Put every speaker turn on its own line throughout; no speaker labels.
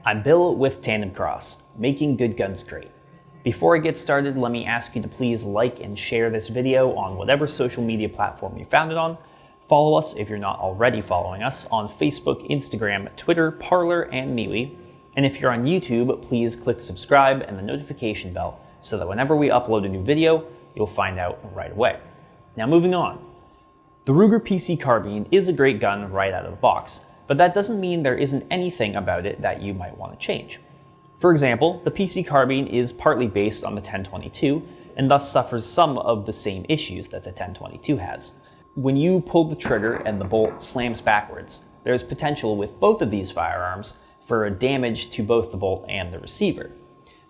I'm Bill with TANDEMKROSS, making good guns great. Before I get started, let me ask you to please like and share this video on whatever social media platform you found it on. Follow us if you're not already following us on Facebook, Instagram, Twitter, Parler, and MeWe. And if you're on YouTube, please click subscribe and the notification bell so that whenever we upload a new video, you'll find out right away. Now moving on. The Ruger PC Carbine is a great gun right out of the box, but that doesn't mean there isn't anything about it that you might want to change. For example, the PC Carbine is partly based on the 1022 and thus suffers some of the same issues that the 1022 has. When you pull the trigger and the bolt slams backwards, there's potential with both of these firearms for damage to both the bolt and the receiver.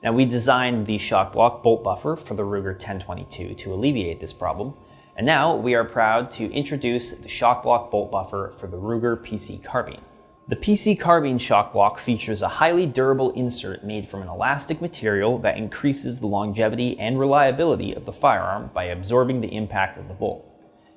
Now, we designed the shock block bolt buffer for the Ruger 1022 to alleviate this problem, and now we are proud to introduce the shock block bolt buffer for the Ruger PC Carbine. The PC Carbine shock block features a highly durable insert made from an elastic material that increases the longevity and reliability of the firearm by absorbing the impact of the bolt.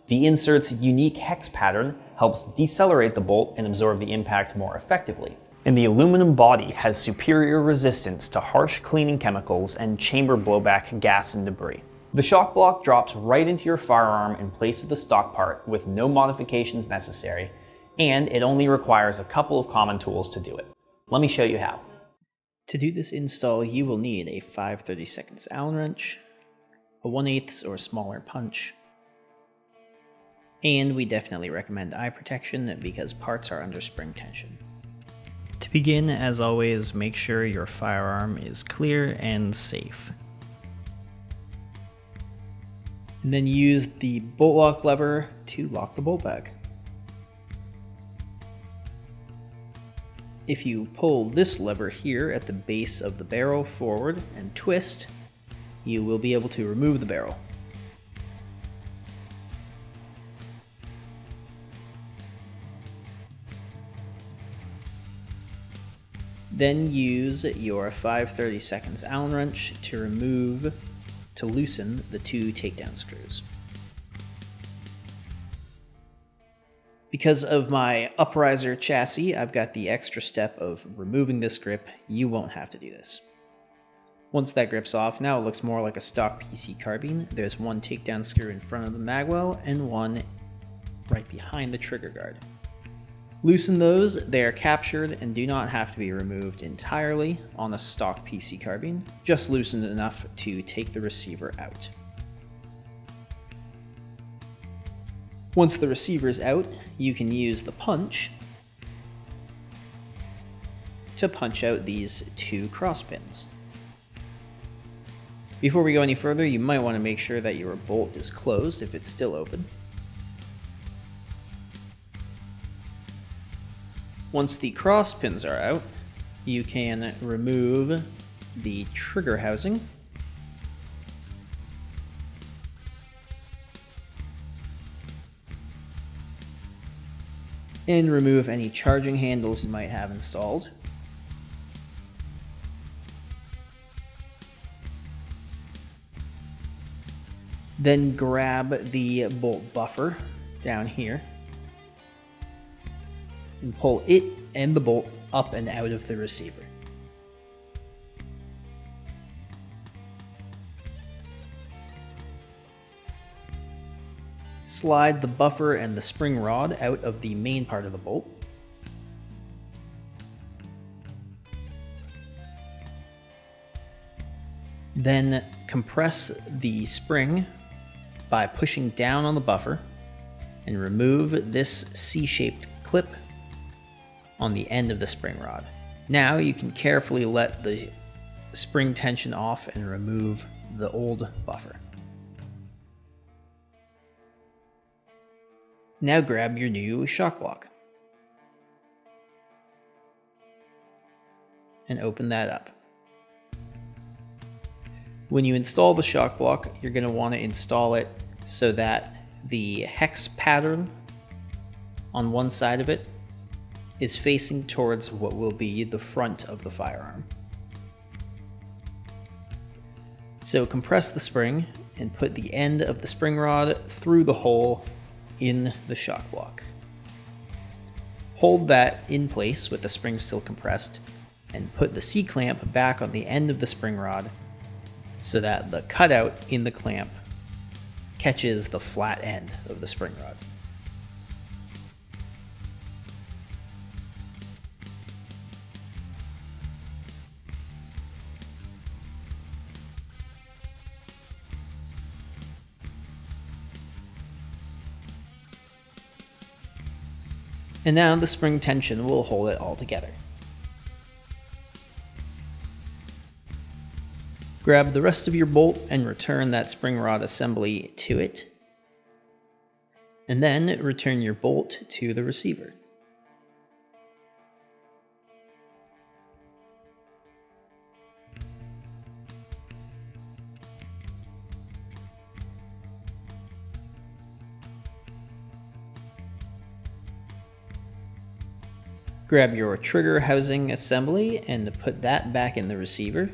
The insert's unique hex pattern helps decelerate the bolt and absorb the impact more effectively. And the aluminum body has superior resistance to harsh cleaning chemicals and chamber blowback gas and debris. The shock block drops right into your firearm in place of the stock part with no modifications necessary, and it only requires a couple of common tools to do it. Let me show you how.
To do this install, you will need a 5/32 Allen wrench, a 1/8 or smaller punch, and we definitely recommend eye protection because parts are under spring tension. To begin, as always, make sure your firearm is clear and safe. And then use the bolt lock lever to lock the bolt back. If you pull this lever here at the base of the barrel forward and twist, you will be able to remove the barrel. Then use your 5/32 Allen wrench to loosen the two takedown screws. Because of my upriser chassis, I've got the extra step of removing this grip. You won't have to do this. Once that grip's off, now it looks more like a stock PC carbine. There's one takedown screw in front of the magwell and one right behind the trigger guard. Loosen those, they are captured and do not have to be removed entirely on a stock PC carbine, just loosened enough to take the receiver out. Once the receiver is out, you can use the punch to punch out these two cross pins. Before we go any further, you might want to make sure that your bolt is closed if it's still open. Once the cross pins are out, you can remove the trigger housing. And remove any charging handles you might have installed. Then grab the bolt buffer down here and pull it and the bolt up and out of the receiver. Slide the buffer and the spring rod out of the main part of the bolt. Then compress the spring by pushing down on the buffer and remove this C-shaped clip on the end of the spring rod. Now you can carefully let the spring tension off and remove the old buffer. Now grab your new shock block and open that up. When you install the shock block, you're going to want to install it so that the hex pattern on one side of it is facing towards what will be the front of the firearm. So compress the spring and put the end of the spring rod through the hole in the shock block. Hold that in place with the spring still compressed and put the C-clamp back on the end of the spring rod so that the cutout in the clamp catches the flat end of the spring rod. And now the spring tension will hold it all together. Grab the rest of your bolt and return that spring rod assembly to it. And then return your bolt to the receiver. Grab your trigger housing assembly and put that back in the receiver.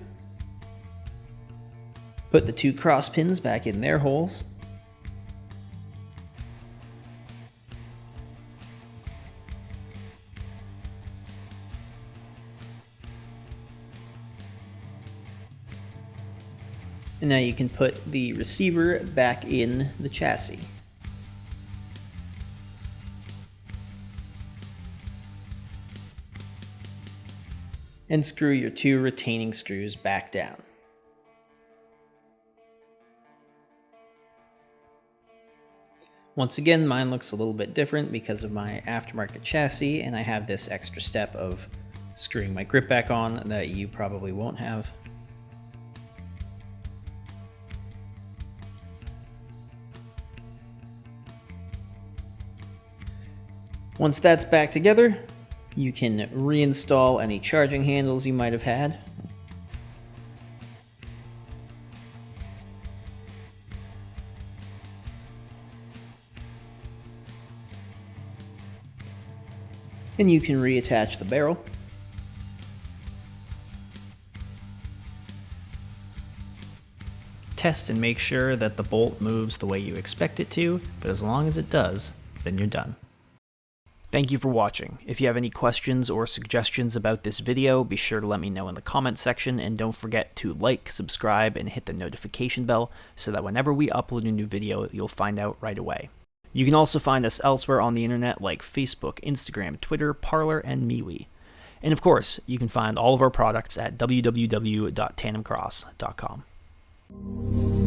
Put the 2 cross pins back in their holes. And now you can put the receiver back in the chassis. And screw your 2 retaining screws back down. Once again, mine looks a little bit different because of my aftermarket chassis, and I have this extra step of screwing my grip back on that you probably won't have. Once that's back together, you can reinstall any charging handles you might have had. And you can reattach the barrel. Test and make sure that the bolt moves the way you expect it to, but as long as it does, then you're done. Thank you for watching. If you have any questions or suggestions about this video, be sure to let me know in the comment section, and don't forget to like, subscribe, and hit the notification bell so that whenever we upload a new video, you'll find out right away. You can also find us elsewhere on the internet like Facebook, Instagram, Twitter, Parler, and MeWe. And of course, you can find all of our products at www.tandemkross.com.